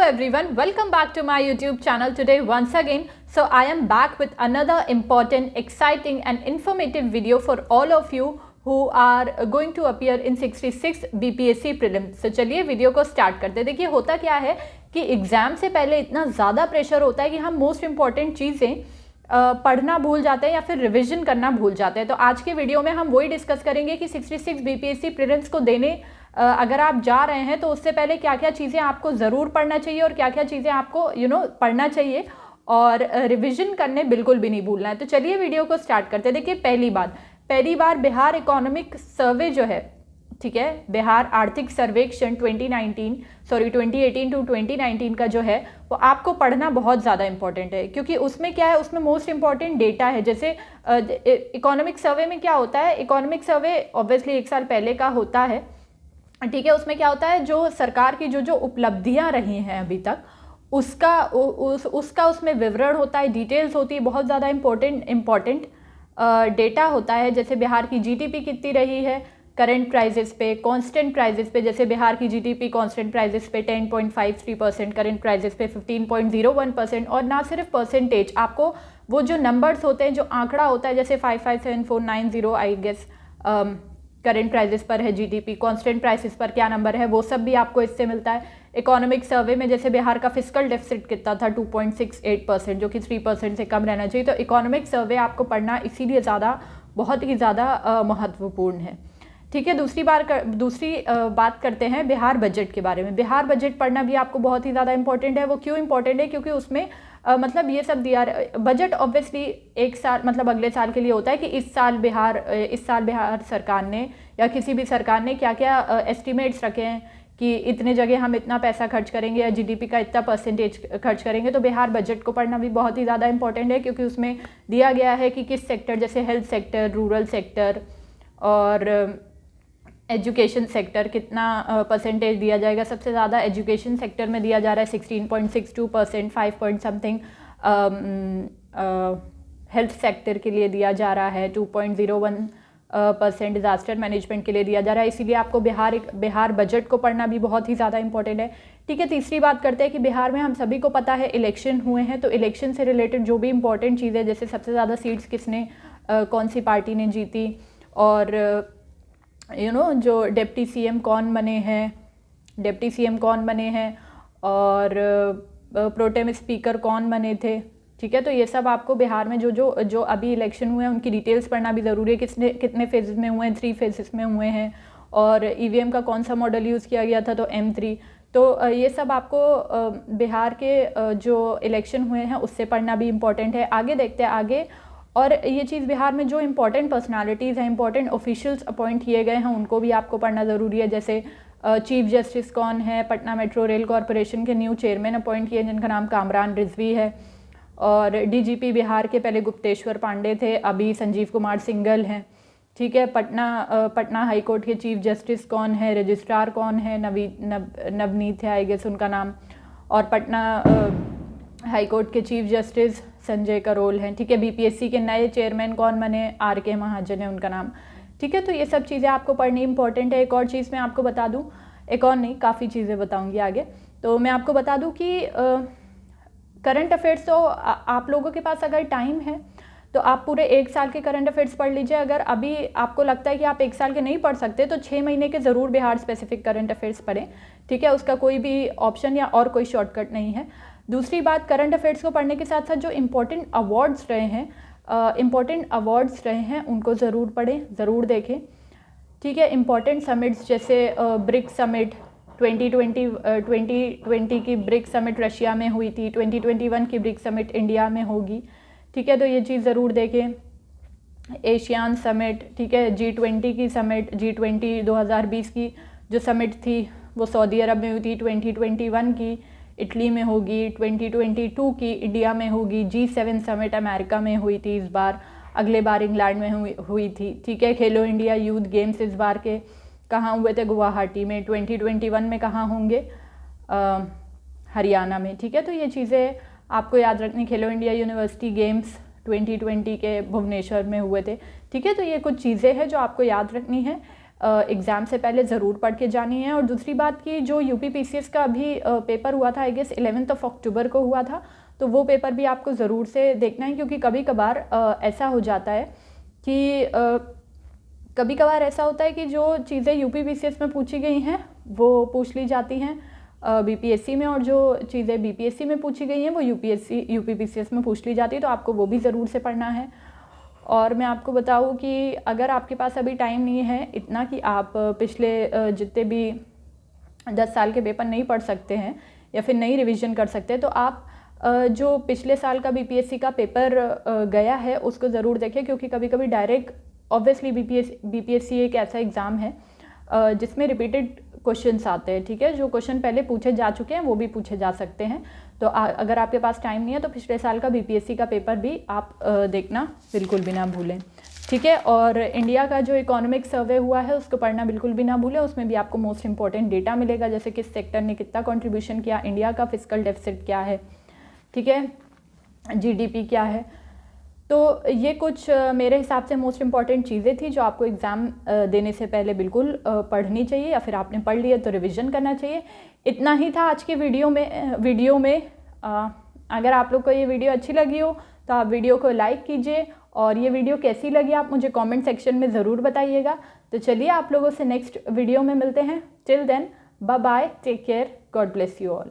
everyone, welcome back to my YouTube channel today once again. So I am back with another important, exciting and informative video for all of you who are going to appear in 66 BPSC prelims. So चलिए video को start करते हैं। देखिए होता क्या है कि exam से पहले इतना ज़्यादा प्रेशर होता है कि हम मोस्ट इम्पॉर्टेंट चीज़ें पढ़ना भूल जाते हैं या फिर रिवीजन करना भूल जाते हैं। तो आज के वीडियो में हम वही डिस्कस करेंगे कि 66 बीपीएससी प्रीलिम्स को देने अगर आप जा रहे हैं तो उससे पहले क्या क्या चीज़ें आपको ज़रूर पढ़ना चाहिए और क्या क्या चीज़ें आपको पढ़ना चाहिए और रिवीजन करने बिल्कुल भी नहीं भूलना है। तो चलिए वीडियो को स्टार्ट करते हैं। देखिए पहली बार बिहार इकोनॉमिक सर्वे जो है, ठीक है, बिहार आर्थिक सर्वेक्षण 2018 टू 2019 का जो है वो आपको पढ़ना बहुत ज़्यादा इंपॉर्टेंट है, क्योंकि उसमें क्या है, उसमें मोस्ट इंपॉर्टेंट डेटा है। जैसे इकोनॉमिक सर्वे में क्या होता है, इकोनॉमिक सर्वे ऑब्वियसली एक साल पहले का होता है, ठीक है। उसमें क्या होता है, जो सरकार की जो उपलब्धियां रही हैं अभी तक उसका उसमें विवरण होता है, डिटेल्स होती है, बहुत ज़्यादा इम्पोर्टेंट डेटा होता है। जैसे बिहार की जीडीपी कितनी रही है करंट प्राइजेस पे, कांस्टेंट प्राइजेस पे। जैसे बिहार की जीडीपी कांस्टेंट प्राइजेस पे 10.53%, करंट प्राइजेस पे 15.01%। और ना सिर्फ परसेंटेज, आपको वो जो नंबर्स होते हैं, जो आंकड़ा होता है, जैसे 557490 आई गेस करंट प्राइजेस पर है जीडीपी, कांस्टेंट प्राइसेस पर क्या नंबर है, वो सब भी आपको इससे मिलता है। इकोनॉमिक सर्वे में जैसे बिहार का फिस्कल डेफिसिट कितना था, 2.68%, जो कि 3% से कम रहना चाहिए। तो इकोनॉमिक सर्वे आपको पढ़ना इसीलिए बहुत ही ज़्यादा महत्वपूर्ण है, ठीक है। दूसरी बात करते हैं बिहार बजट के बारे में। बिहार बजट पढ़ना भी आपको बहुत ही ज़्यादा इंपॉर्टेंट है। वो क्यों इंपॉर्टेंट है, क्योंकि उसमें मतलब ये सब दिया, बजट ऑब्वियसली एक साल मतलब अगले साल के लिए होता है कि इस साल बिहार सरकार ने या किसी भी सरकार ने क्या क्या एस्टिमेट्स रखे हैं कि इतने जगह हम इतना पैसा खर्च करेंगे या जीडीपी का इतना परसेंटेज खर्च करेंगे। तो बिहार बजट को पढ़ना भी बहुत ही ज़्यादा इंपॉर्टेंट है, क्योंकि उसमें दिया गया है कि किस सेक्टर, जैसे हेल्थ सेक्टर, रूरल सेक्टर और एजुकेशन सेक्टर, कितना परसेंटेज दिया जाएगा। सबसे ज़्यादा एजुकेशन सेक्टर में दिया जा रहा है 16.62%, 5 पॉइंट समथिंग हेल्थ सेक्टर के लिए दिया जा रहा है, 2.01% डिज़ास्टर मैनेजमेंट के लिए दिया जा रहा है। इसीलिए आपको बिहार बजट को पढ़ना भी बहुत ही ज़्यादा इंपॉर्टेंट है, ठीक है। तीसरी बात करते हैं कि बिहार में हम सभी को पता है इलेक्शन हुए हैं, तो इलेक्शन से रिलेटेड जो भी इंपॉर्टेंट चीज़ें, जैसे सबसे ज़्यादा सीट्स किसने कौन सी पार्टी ने जीती, और जो डिप्टी सीएम कौन बने हैं और प्रोटेम स्पीकर कौन बने थे, ठीक है। तो ये सब आपको बिहार में जो अभी इलेक्शन हुए हैं उनकी डिटेल्स पढ़ना भी ज़रूरी है। कितने फेजेस में हुए हैं, 3 फेजेस में हुए हैं, और ईवीएम का कौन सा मॉडल यूज़ किया गया था, तो M3। तो ये सब आपको बिहार के जो इलेक्शन हुए हैं उससे पढ़ना भी इम्पॉर्टेंट है। आगे देखते हैं आगे। और ये चीज़, बिहार में जो इम्पोर्टेंट पर्सनालिटीज़ हैं, इंपॉर्टेंट ऑफिशियल्स अपॉइंट किए गए हैं, उनको भी आपको पढ़ना ज़रूरी है। जैसे चीफ जस्टिस कौन है, पटना मेट्रो रेल कॉरपोरेशन के न्यू चेयरमैन अपॉइंट किए जिनका नाम कामरान रिजवी है, और डीजीपी बिहार के पहले गुप्तेश्वर पांडे थे, अभी संजीव कुमार सिंघल हैं, ठीक है। पटना हाई कोर्ट के चीफ जस्टिस कौन है, रजिस्ट्रार कौन है, नवनीत है आई गेस उनका नाम, और पटना हाई कोर्ट के चीफ जस्टिस संजय करोल हैं, ठीक है। बीपीएससी के नए चेयरमैन कौन बने, RK महाजन है उनका नाम, ठीक है। तो ये सब चीज़ें आपको पढ़नी इंपॉर्टेंट है। एक और चीज़ मैं आपको बता दूं, एक और नहीं, काफ़ी चीज़ें बताऊंगी आगे। तो मैं आपको बता दूं कि करंट अफेयर्स तो आप लोगों के पास अगर टाइम है तो आप पूरे 1 साल के करंट अफेयर्स पढ़ लीजिए। अगर अभी आपको लगता है कि आप 1 साल के नहीं पढ़ सकते तो 6 महीने के ज़रूर बिहार स्पेसिफिक करंट अफेयर्स पढ़ें, ठीक है। उसका कोई भी ऑप्शन या और कोई शॉर्टकट नहीं है। दूसरी बात, करंट अफेयर्स को पढ़ने के साथ साथ जो इम्पोर्टेंट अवार्ड्स रहे हैं उनको ज़रूर पढ़ें, ज़रूर देखें, ठीक है। इम्पोर्टेंट समिट्स जैसे ब्रिक्स समिट 2020 की ब्रिक्स समिट रशिया में हुई थी, 2021 की ब्रिक्स समिट इंडिया में होगी, ठीक है। तो ये चीज़ ज़रूर देखें। एशियान समिट, ठीक है, G20 की समिट, G20 2020 की जो समिट थी वो सऊदी अरब में हुई थी, 2021 की इटली में होगी, 2022 की इंडिया में होगी, G7 समिट अमेरिका में हुई थी इस बार, अगले बार इंग्लैंड में हुई थी, ठीक है। खेलो इंडिया यूथ गेम्स इस बार के कहाँ हुए थे, गुवाहाटी में। 2021 में कहाँ होंगे, हरियाणा में, ठीक है। तो ये चीज़ें आपको याद रखनी। खेलो इंडिया यूनिवर्सिटी गेम्स 2020 के भुवनेश्वर में हुए थे, ठीक है। तो ये कुछ चीज़ें हैं जो आपको याद रखनी है। एग्ज़ाम से पहले ज़रूर पढ़ के जानी है। और दूसरी बात कि जो यूपीपीसीएस का अभी पेपर हुआ था, आई गेस 11 अक्टूबर को हुआ था, तो वो पेपर भी आपको ज़रूर से देखना है, क्योंकि कभी कभार ऐसा हो जाता है कि कभी कभार ऐसा होता है कि जो चीज़ें यूपीपीसीएस में पूछी गई हैं वो पूछ ली जाती हैं बीपीएससी में, और जो चीज़ें बीपीएससी में पूछी गई हैं वो यूपीपीसीएस में पूछ ली जाती है, तो आपको वो भी ज़रूर से पढ़ना है। और मैं आपको बताऊँ कि अगर आपके पास अभी टाइम नहीं है इतना कि आप पिछले जितने भी 10 साल के पेपर नहीं पढ़ सकते हैं या फिर नहीं रिवीजन कर सकते, तो आप जो पिछले साल का बीपीएससी का पेपर गया है उसको ज़रूर देखें, क्योंकि कभी कभी डायरेक्ट ऑब्वियसली बीपीएससी एक ऐसा एग्ज़ाम है जिसमें रिपीटेड क्वेश्चंस आते हैं, ठीक है। जो क्वेश्चन पहले पूछे जा चुके हैं वो भी पूछे जा सकते हैं। तो अगर आपके पास टाइम नहीं है तो पिछले साल का बीपीएससी का पेपर भी आप देखना बिल्कुल भी ना भूलें, ठीक है। और इंडिया का जो इकोनॉमिक सर्वे हुआ है उसको पढ़ना बिल्कुल भी ना भूलें, उसमें भी आपको मोस्ट इंपॉर्टेंट डेटा मिलेगा, जैसे किस सेक्टर ने कितना कंट्रीब्यूशन किया, इंडिया का फिस्कल डेफिसिट क्या है, ठीक है, जीडीपी क्या है। तो ये कुछ मेरे हिसाब से मोस्ट इम्पॉर्टेंट चीज़ें थी जो आपको एग्ज़ाम देने से पहले बिल्कुल पढ़नी चाहिए, या फिर आपने पढ़ लिया तो रिवीजन करना चाहिए। इतना ही था आज के वीडियो में। अगर आप लोग को ये वीडियो अच्छी लगी हो तो आप वीडियो को लाइक कीजिए, और ये वीडियो कैसी लगी आप मुझे कमेंट सेक्शन में ज़रूर बताइएगा। तो चलिए आप लोगों से नेक्स्ट वीडियो में मिलते हैं। Till then bye bye, take care, God bless you all.